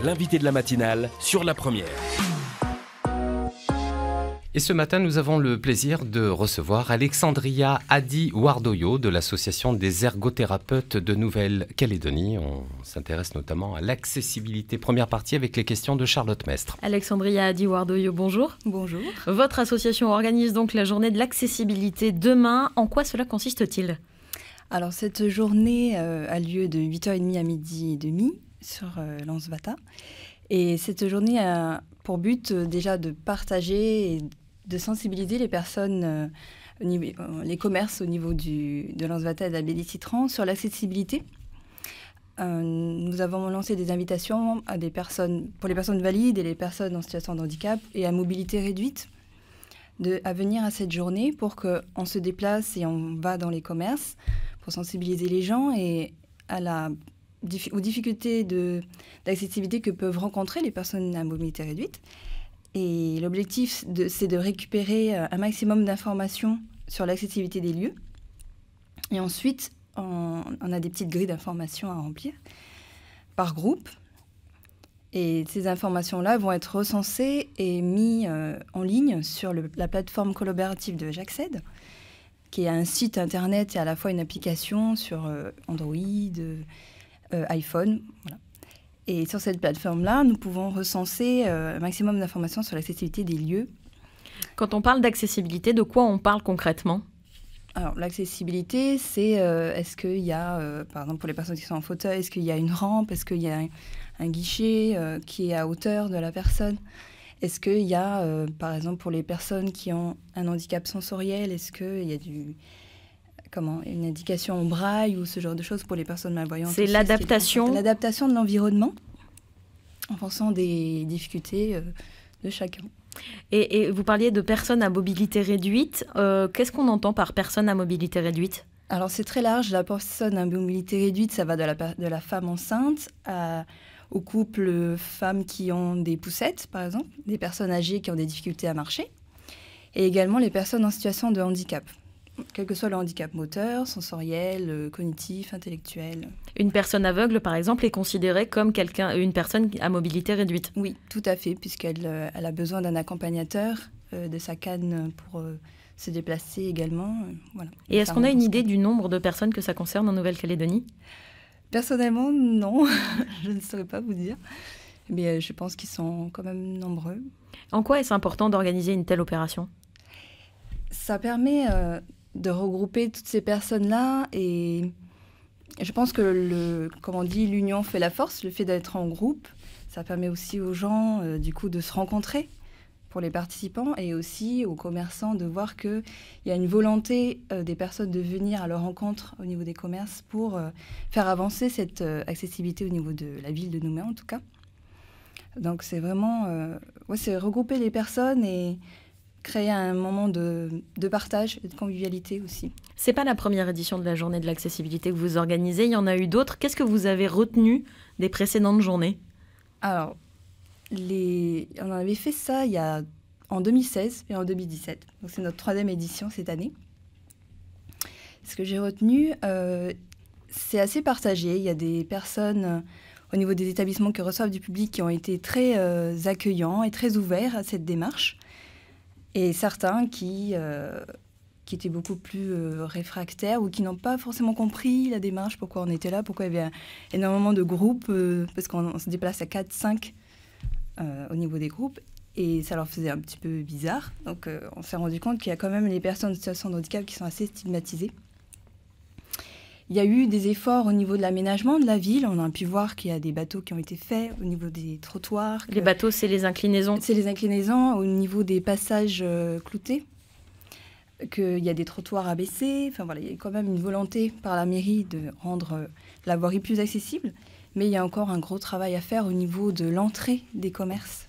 l'invité de la matinale sur La Première. Et ce matin, nous avons le plaisir de recevoir Alexandria Adi-Wardoyo de l'Association des ergothérapeutes de Nouvelle-Calédonie. On s'intéresse notamment à l'accessibilité. Première partie avec les questions de Charlotte Mestre. Alexandria Adi-Wardoyo, bonjour. Bonjour. Votre association organise donc la journée de l'accessibilité demain. En quoi cela consiste-t-il ? Alors cette journée a lieu de 8h30 à midi et demi sur Lansvata. Et cette journée a pour but déjà de partager et de sensibiliser les personnes, les commerces au niveau de Lansvata et de la Baie-des-Citrons sur l'accessibilité. Nous avons lancé des invitations à pour les personnes valides et les personnes en situation de handicap et à mobilité réduite à venir à cette journée pour qu'on se déplace et on va dans les commerces pour sensibiliser les gens et aux difficultés d'accessibilité que peuvent rencontrer les personnes à mobilité réduite. Et l'objectif, c'est de récupérer un maximum d'informations sur l'accessibilité des lieux. Et ensuite, on a des petites grilles d'informations à remplir par groupe. Et ces informations-là vont être recensées et mises en ligne sur la plateforme collaborative de J'accède, qui est un site internet et à la fois une application sur Android, iPhone. Voilà. Et sur cette plateforme-là, nous pouvons recenser un maximum d'informations sur l'accessibilité des lieux. Quand on parle d'accessibilité, de quoi on parle concrètement ? Alors, l'accessibilité, c'est est-ce qu'il y a, par exemple pour les personnes qui sont en fauteuil, est-ce qu'il y a une rampe, est-ce qu'il y a un guichet qui est à hauteur de la personne ? Est-ce qu'il y a, par exemple pour les personnes qui ont un handicap sensoriel, est-ce qu'il y a une indication en braille ou ce genre de choses pour les personnes malvoyantes? C'est l'adaptation. L'adaptation de l'environnement en fonction des difficultés de chacun. Et vous parliez de personnes à mobilité réduite. Qu'est-ce qu'on entend par personne à mobilité réduite ? Alors c'est très large. La personne à mobilité réduite, ça va de la femme enceinte aux couples femmes qui ont des poussettes, par exemple, des personnes âgées qui ont des difficultés à marcher, et également les personnes en situation de handicap, quel que soit le handicap moteur, sensoriel, cognitif, intellectuel. Une personne aveugle, par exemple, est considérée comme une personne à mobilité réduite. Oui, tout à fait, puisqu'elle a besoin d'un accompagnateur de sa canne pour se déplacer également. Voilà. Et est-ce qu'on a une idée du nombre de personnes que ça concerne en Nouvelle-Calédonie ? Personnellement, non, je ne saurais pas vous dire. Mais je pense qu'ils sont quand même nombreux. En quoi est-ce important d'organiser une telle opération ? Ça permet de regrouper toutes ces personnes-là et je pense que, comme on dit, l'union fait la force, le fait d'être en groupe. Ça permet aussi aux gens, du coup, de se rencontrer pour les participants et aussi aux commerçants de voir qu'il y a une volonté des personnes de venir à leur rencontre au niveau des commerces pour faire avancer cette accessibilité au niveau de la ville de Nouméa, en tout cas. Donc, c'est vraiment c'est regrouper les personnes et créer un moment de partage et de convivialité aussi. C'est pas la première édition de la journée de l'accessibilité que vous organisez, il y en a eu d'autres. Qu'est-ce que vous avez retenu des précédentes journées ? Alors, on avait fait ça en 2016 et en 2017. Donc c'est notre 3e édition cette année. Ce que j'ai retenu, c'est assez partagé. Il y a des personnes au niveau des établissements qui reçoivent du public qui ont été très accueillants et très ouverts à cette démarche. Et certains qui étaient beaucoup plus réfractaires ou qui n'ont pas forcément compris la démarche, pourquoi on était là, pourquoi il y avait énormément de groupes, parce qu'on se déplace à 4-5 au niveau des groupes, et ça leur faisait un petit peu bizarre. Donc on s'est rendu compte qu'il y a quand même les personnes en situation de handicap qui sont assez stigmatisées. Il y a eu des efforts au niveau de l'aménagement de la ville. On a pu voir qu'il y a des bateaux qui ont été faits au niveau des trottoirs. Les bateaux, c'est les inclinaisons ? C'est les inclinaisons au niveau des passages cloutés. Qu'il y a des trottoirs abaissés. Enfin, voilà, il y a quand même une volonté par la mairie de rendre la voirie plus accessible. Mais il y a encore un gros travail à faire au niveau de l'entrée des commerces,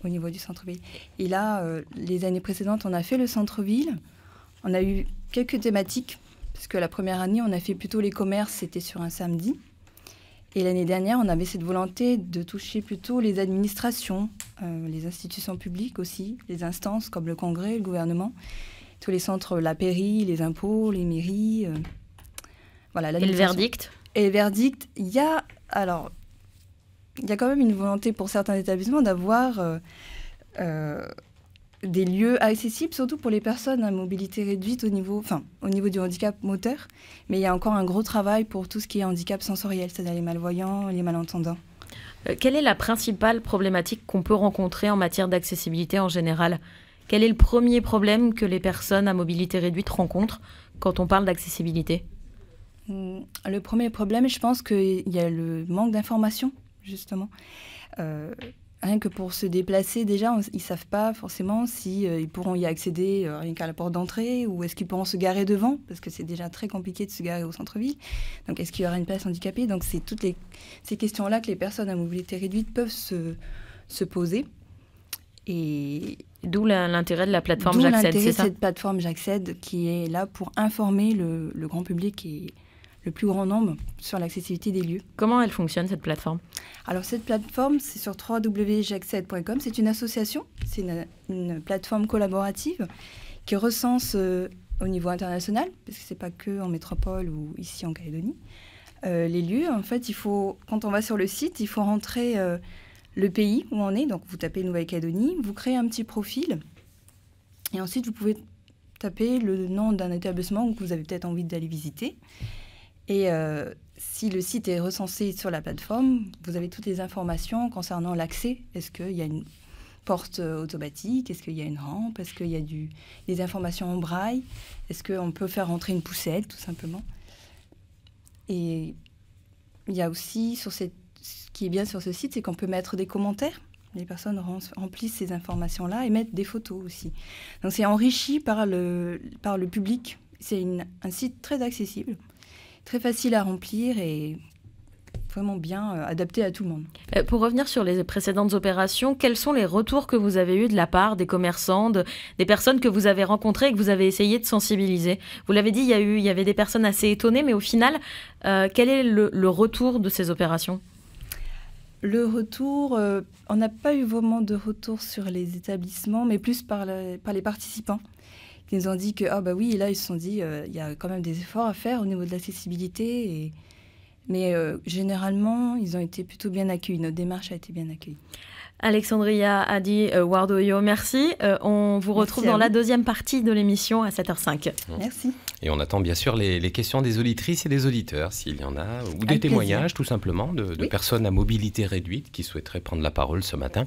au niveau du centre-ville. Et là, les années précédentes, on a fait le centre-ville. On a eu quelques thématiques, parce que la première année, on a fait plutôt les commerces, c'était sur un samedi. Et l'année dernière, on avait cette volonté de toucher plutôt les administrations, les institutions publiques aussi, les instances comme le Congrès, le gouvernement, tous les centres, la pairie, les impôts, les mairies. Voilà, et le verdict ? Et le verdict, il y a... Alors, il y a quand même une volonté pour certains établissements d'avoir des lieux accessibles, surtout pour les personnes à mobilité réduite au niveau du handicap moteur. Mais il y a encore un gros travail pour tout ce qui est handicap sensoriel, c'est-à-dire les malvoyants, les malentendants. Quelle est la principale problématique qu'on peut rencontrer en matière d'accessibilité en général ? Quel est le premier problème que les personnes à mobilité réduite rencontrent quand on parle d'accessibilité ? Le premier problème, je pense qu'il y a le manque d'information, justement. Rien que pour se déplacer, déjà, ils ne savent pas forcément si ils pourront y accéder rien qu'à la porte d'entrée ou est-ce qu'ils pourront se garer devant, parce que c'est déjà très compliqué de se garer au centre-ville. Donc, est-ce qu'il y aura une place handicapée ? Donc, c'est toutes ces questions-là que les personnes à mobilité réduite peuvent se poser. Et d'où l'intérêt de la plateforme J'accède, c'est ça ? D'où l'intérêt de cette plateforme J'accède qui est là pour informer le grand public et le plus grand nombre sur l'accessibilité des lieux. Comment elle fonctionne, cette plateforme ? Alors, cette plateforme, c'est sur www.jaccède.com. C'est une association, c'est une plateforme collaborative qui recense au niveau international, parce que ce n'est pas que en métropole ou ici en Calédonie. Les lieux, en fait, quand on va sur le site, il faut rentrer le pays où on est. Donc, vous tapez Nouvelle-Calédonie, vous créez un petit profil. Et ensuite, vous pouvez taper le nom d'un établissement que vous avez peut-être envie d'aller visiter. Et si le site est recensé sur la plateforme, vous avez toutes les informations concernant l'accès. Est-ce qu'il y a une porte automatique ? Est-ce qu'il y a une rampe ? Est-ce qu'il y a des informations en braille ? Est-ce qu'on peut faire rentrer une poussette, tout simplement ? Et il y a aussi, ce qui est bien sur ce site, c'est qu'on peut mettre des commentaires. Les personnes remplissent ces informations-là et mettent des photos aussi. Donc c'est enrichi par le public. C'est un site très accessible, très facile à remplir et vraiment bien adapté à tout le monde. Pour revenir sur les précédentes opérations, quels sont les retours que vous avez eus de la part des commerçants, des personnes que vous avez rencontrées et que vous avez essayé de sensibiliser ? Vous l'avez dit, il y avait des personnes assez étonnées, mais au final, quel est le retour de ces opérations ? Le retour, on n'a pas eu vraiment de retour sur les établissements, mais plus par les participants qui nous ont dit que, oui, et là, ils se sont dit, il y a quand même des efforts à faire au niveau de l'accessibilité. Mais généralement, ils ont été plutôt bien accueillis. Notre démarche a été bien accueillie. Alexandria Adi Wardoyo, merci. On vous retrouve dans la deuxième partie de l'émission à 7h05. Merci. Et on attend bien sûr les questions des auditrices et des auditeurs, s'il y en a, ou des témoignages tout simplement de personnes à mobilité réduite qui souhaiteraient prendre la parole ce matin.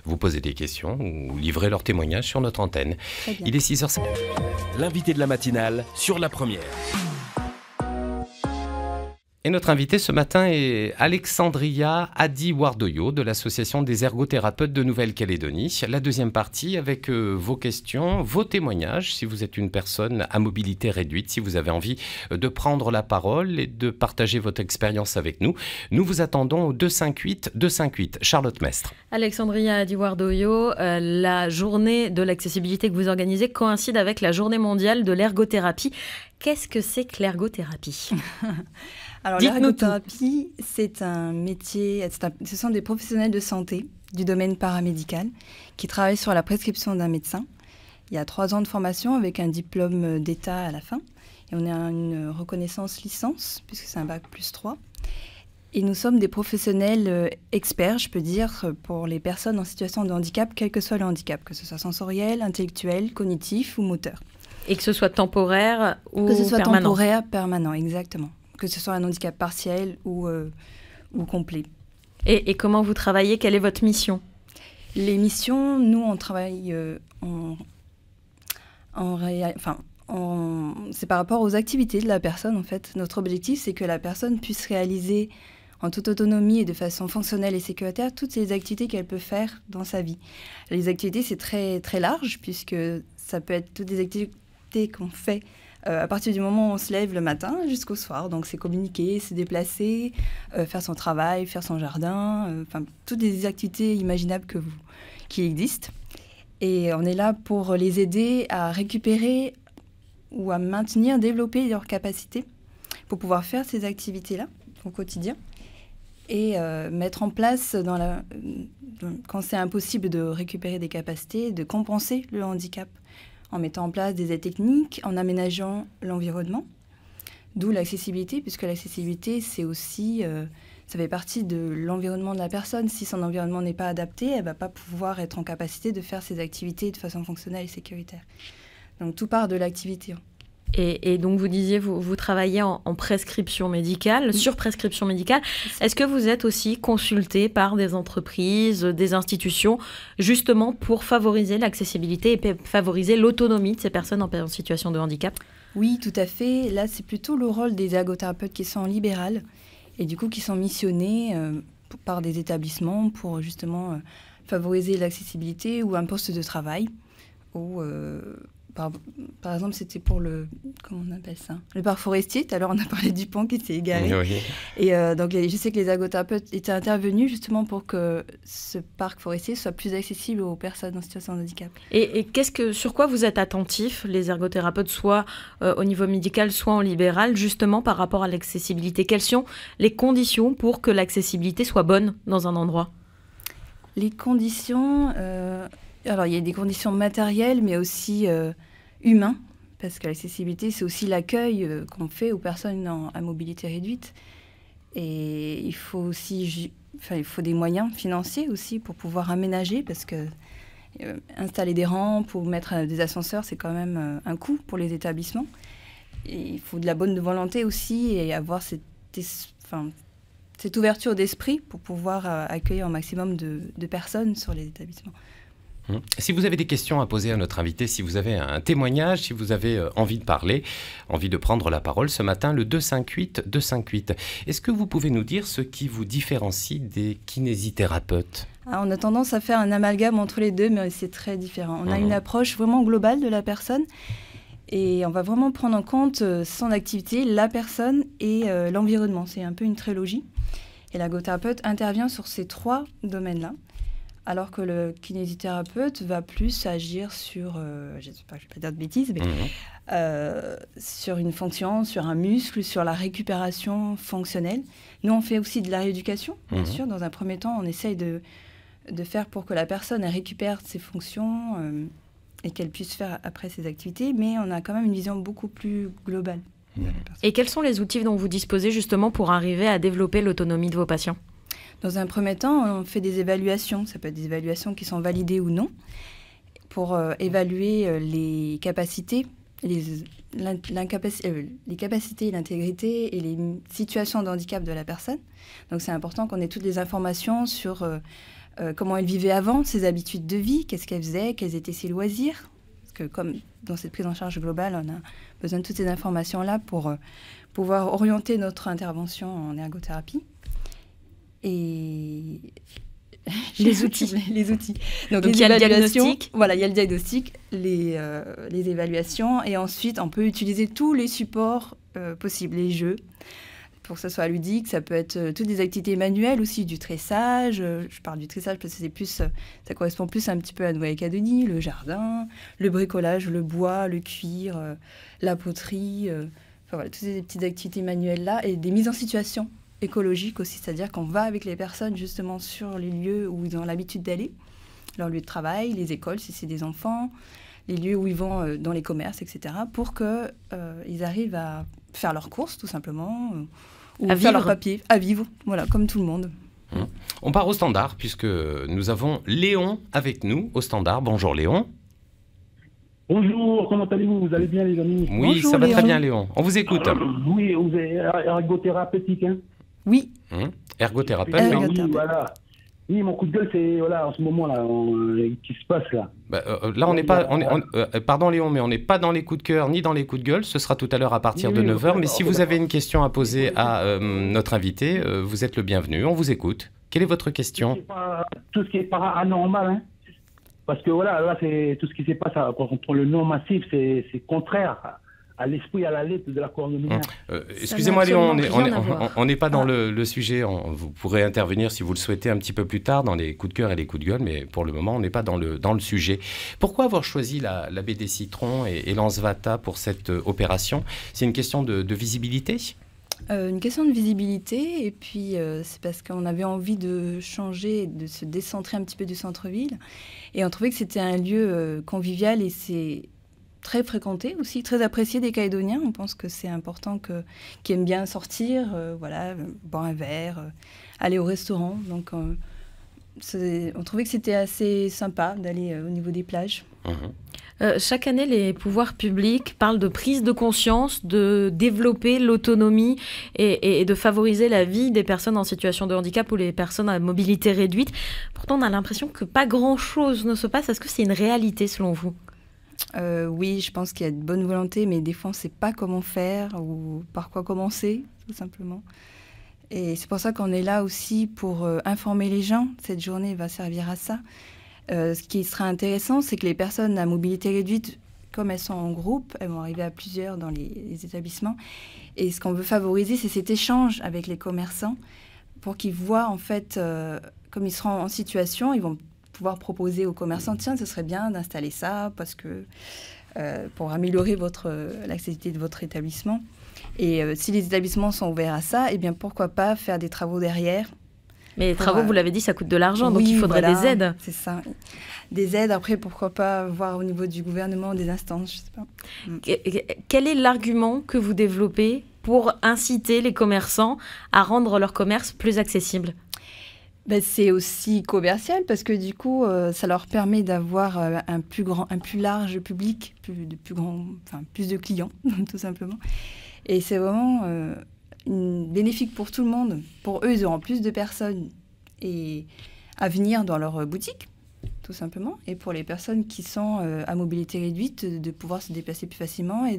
Vous posez des questions ou livrez leurs témoignages sur notre antenne. Il est 6h05. L'invité de la matinale sur la première. Et notre invité ce matin est Alexandria Adi Wardoyo de l'Association des ergothérapeutes de Nouvelle-Calédonie. La deuxième partie avec vos questions, vos témoignages. Si vous êtes une personne à mobilité réduite, si vous avez envie de prendre la parole et de partager votre expérience avec nous, nous vous attendons au 258. Charlotte Mestre. Alexandria Adi Wardoyo, la journée de l'accessibilité que vous organisez coïncide avec la journée mondiale de l'ergothérapie. Qu'est-ce que c'est que l'ergothérapie ? Alors, l'ergothérapie, c'est un métier, ce sont des professionnels de santé du domaine paramédical qui travaillent sur la prescription d'un médecin. Il y a 3 ans de formation avec un diplôme d'État à la fin. Et on a une reconnaissance licence, puisque c'est un bac plus 3. Et nous sommes des professionnels experts, je peux dire, pour les personnes en situation de handicap, quel que soit le handicap, que ce soit sensoriel, intellectuel, cognitif ou moteur. Et que ce soit temporaire ou permanent. Que ce soit temporaire, permanent, exactement. Que ce soit un handicap partiel ou complet. Et comment vous travaillez ? Quelle est votre mission ? Les missions, nous, on travaille c'est par rapport aux activités de la personne, en fait. Notre objectif, c'est que la personne puisse réaliser en toute autonomie et de façon fonctionnelle et sécuritaire toutes les activités qu'elle peut faire dans sa vie. Les activités, c'est très, très large, puisque ça peut être toutes les activités qu'on fait à partir du moment où on se lève le matin jusqu'au soir. Donc, c'est communiquer, se déplacer, faire son travail, faire son jardin, toutes les activités imaginables qui existent. Et on est là pour les aider à récupérer ou à maintenir, développer leurs capacités pour pouvoir faire ces activités-là au quotidien et mettre en place, quand c'est impossible de récupérer des capacités, de compenser le handicap en mettant en place des aides techniques, en aménageant l'environnement, d'où l'accessibilité, puisque l'accessibilité, c'est aussi ça fait partie de l'environnement de la personne. Si son environnement n'est pas adapté, elle ne va pas pouvoir être en capacité de faire ses activités de façon fonctionnelle et sécuritaire. Donc tout part de l'activité. Et donc vous disiez, vous travaillez en prescription médicale, sur prescription médicale. Est-ce que vous êtes aussi consulté par des entreprises, des institutions, justement pour favoriser l'accessibilité et favoriser l'autonomie de ces personnes en situation de handicap? Oui, tout à fait. Là, c'est plutôt le rôle des ergothérapeutes qui sont libérales et du coup qui sont missionnés par des établissements pour justement favoriser l'accessibilité ou un poste de travail ou... Par exemple, c'était pour comment on appelle ça, le parc forestier. Tout à l'heure, on a parlé du pont qui s'est égaré. Oui. Et donc, je sais que les ergothérapeutes étaient intervenus justement pour que ce parc forestier soit plus accessible aux personnes en situation de handicap. Et sur quoi vous êtes attentifs, les ergothérapeutes, soit au niveau médical, soit en libéral, justement par rapport à l'accessibilité? Quelles sont les conditions pour que l'accessibilité soit bonne dans un endroit? Les conditions... Alors, il y a des conditions matérielles, mais aussi humaines, parce que l'accessibilité, c'est aussi l'accueil qu'on fait aux personnes à mobilité réduite. Et il faut aussi, il faut des moyens financiers aussi pour pouvoir aménager, parce que installer des rampes ou mettre des ascenseurs, c'est quand même un coût pour les établissements. Et il faut de la bonne volonté aussi et avoir cette ouverture d'esprit pour pouvoir accueillir un maximum de personnes sur les établissements. Si vous avez des questions à poser à notre invité, si vous avez un témoignage, si vous avez envie de parler, envie de prendre la parole ce matin, le 258-258. Est-ce que vous pouvez nous dire ce qui vous différencie des kinésithérapeutes? On a tendance à faire un amalgame entre les deux, mais c'est très différent. On a une approche vraiment globale de la personne et on va vraiment prendre en compte son activité, la personne et l'environnement. C'est un peu une trilogie. Et l'ergothérapeute intervient sur ces trois domaines-là. Alors que le kinésithérapeute va plus agir sur, je ne vais pas dire de bêtises, mais sur une fonction, sur un muscle, sur la récupération fonctionnelle. Nous, on fait aussi de la rééducation, bien sûr. Dans un premier temps, on essaye de faire pour que la personne récupère ses fonctions et qu'elle puisse faire après ses activités, mais on a quand même une vision beaucoup plus globale. Et quels sont les outils dont vous disposez justement pour arriver à développer l'autonomie de vos patients? Dans un premier temps, on fait des évaluations. Ça peut être des évaluations qui sont validées ou non, pour évaluer les capacités, les capacités, l'intégrité et les situations de handicap de la personne. Donc c'est important qu'on ait toutes les informations sur comment elle vivait avant, ses habitudes de vie, qu'est-ce qu'elle faisait, quels étaient ses loisirs. Parce que comme dans cette prise en charge globale, on a besoin de toutes ces informations-là pour pouvoir orienter notre intervention en ergothérapie. Et les outils. Donc il y a le diagnostic. Voilà, il y a le diagnostic, les évaluations, et ensuite on peut utiliser tous les supports possibles, les jeux, pour que ce soit ludique. Ça peut être toutes des activités manuelles aussi, du tressage. Je parle du tressage parce que ça correspond plus un petit peu à la Nouvelle-Calédonie, le jardin, le bricolage, le bois, le cuir, la poterie. Voilà, toutes ces petites activités manuelles là, et des mises en situation écologique aussi, c'est-à-dire qu'on va avec les personnes justement sur les lieux où ils ont l'habitude d'aller, leur lieu de travail, les écoles si c'est des enfants, les lieux où ils vont dans les commerces, etc., pour qu'ils arrivent à faire leurs courses tout simplement, ou à faire leurs papiers, à vivre, voilà, comme tout le monde. On part au standard puisque nous avons Léon avec nous au standard. Bonjour Léon. Bonjour, comment allez-vous? Vous allez bien les amis? Oui, bonjour, ça va Léon. très bien Léon. On vous écoute. Oui, vous êtes ergothérapeutique, hein? Oui. Ergothérapeute, oui. Oui, voilà. Oui, mon coup de gueule, c'est voilà, en ce moment-là, qui se passe là. Là, on n'est pas. Pardon Léon, mais on n'est pas dans les coups de cœur ni dans les coups de gueule. Ce sera tout à l'heure à partir de 9h. Mais si vous avez une question à poser à notre invité, vous êtes le bienvenu. On vous écoute. Quelle est votre question? Tout ce qui est paranormal, hein? Parce que voilà, là, c'est tout ce qui se passe contre le non massif, c'est contraire à l'esprit, à la lettre de la Corne lunaire. Excusez-moi Léon, on n'est pas dans le sujet. Vous pourrez intervenir si vous le souhaitez un petit peu plus tard dans les coups de cœur et les coups de gueule, mais pour le moment, on n'est pas dans le sujet. Pourquoi avoir choisi la baie des Citrons et l'Ansvata pour cette opération? C'est une question de visibilité? Une question de visibilité, et puis c'est parce qu'on avait envie de changer, de se décentrer un petit peu du centre-ville, et on trouvait que c'était un lieu convivial, et c'est très fréquenté aussi, très apprécié des Calédoniens. On pense que c'est important qu'ils aiment bien sortir, voilà, boire un verre, aller au restaurant. Donc, on trouvait que c'était assez sympa d'aller au niveau des plages. Chaque année, les pouvoirs publics parlent de prise de conscience, de développer l'autonomie et de favoriser la vie des personnes en situation de handicap ou les personnes à mobilité réduite. Pourtant, on a l'impression que pas grand-chose ne se passe. Est-ce que c'est une réalité selon vous ? Oui, je pense qu'il y a de bonne volonté, mais des fois, on ne sait pas comment faire ou par quoi commencer, tout simplement. Et c'est pour ça qu'on est là aussi pour informer les gens. Cette journée va servir à ça. Ce qui sera intéressant, c'est que les personnes à mobilité réduite, comme elles sont en groupe, elles vont arriver à plusieurs dans les établissements. Et ce qu'on veut favoriser, c'est cet échange avec les commerçants pour qu'ils voient, en fait, comme ils seront en situation, ils vont pouvoir proposer aux commerçants, tiens, ce serait bien d'installer ça parce que, pour améliorer l'accessibilité de votre établissement. Et si les établissements sont ouverts à ça, eh bien, pourquoi pas faire des travaux derrière. Mais les travaux, vous l'avez dit, ça coûte de l'argent, donc il faudrait des aides. C'est ça. Des aides, après, pourquoi pas voir au niveau du gouvernement, des instances, je sais pas. Quel est l'argument que vous développez pour inciter les commerçants à rendre leur commerce plus accessible ? C'est aussi commercial, parce que du coup, ça leur permet d'avoir un plus large public, plus de clients, tout simplement. Et c'est vraiment... bénéfique pour tout le monde. Pour eux, ils auront plus de personnes à venir dans leur boutique, tout simplement. Et pour les personnes qui sont à mobilité réduite, de pouvoir se déplacer plus facilement et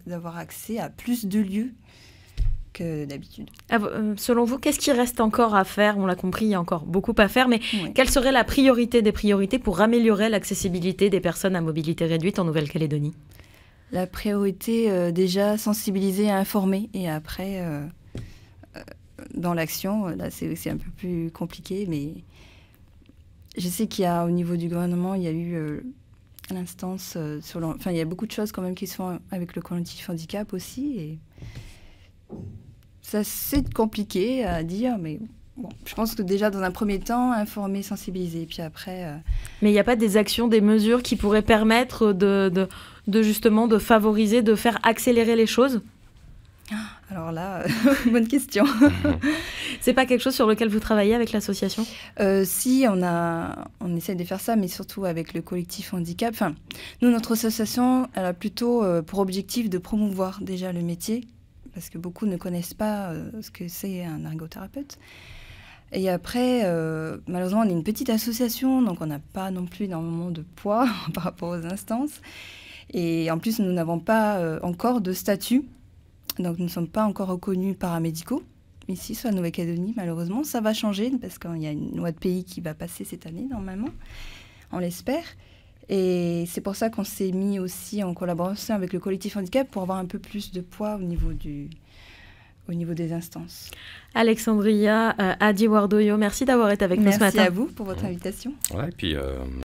d'avoir accès à plus de lieux que d'habitude. Selon vous, qu'est-ce qui reste encore à faire ? On l'a compris, il y a encore beaucoup à faire, mais quelle serait la priorité des priorités pour améliorer l'accessibilité des personnes à mobilité réduite en Nouvelle-Calédonie ? La priorité, déjà, sensibiliser et informer. Et après, dans l'action, là, c'est aussi un peu plus compliqué. Mais je sais qu'il y a, au niveau du gouvernement, il y a eu l'instance il y a beaucoup de choses quand même qui se font avec le collectif handicap aussi. Et ça, c'est compliqué à dire, mais... Bon, je pense que déjà, dans un premier temps, informer, sensibiliser, puis après... Mais il n'y a pas des actions, des mesures qui pourraient permettre de justement de favoriser, de faire accélérer les choses ? Alors là, bonne question. C'est pas quelque chose sur lequel vous travaillez avec l'association ? Si, on essaie de faire ça, mais surtout avec le collectif handicap. Enfin, nous, notre association, elle a plutôt pour objectif de promouvoir déjà le métier, parce que beaucoup ne connaissent pas ce que c'est un ergothérapeute. Et après, malheureusement, on est une petite association, donc on n'a pas non plus énormément de poids par rapport aux instances. Et en plus, nous n'avons pas encore de statut, donc nous ne sommes pas encore reconnus paramédicaux. Ici, sur la Nouvelle-Calédonie, malheureusement, ça va changer, parce qu'il y a une loi de pays qui va passer cette année, normalement, on l'espère. Et c'est pour ça qu'on s'est mis aussi en collaboration avec le collectif handicap pour avoir un peu plus de poids au niveau des instances. Alexandria Adi Wardoyo, merci d'avoir été avec nous ce matin. Merci à vous pour votre invitation. Ouais, et puis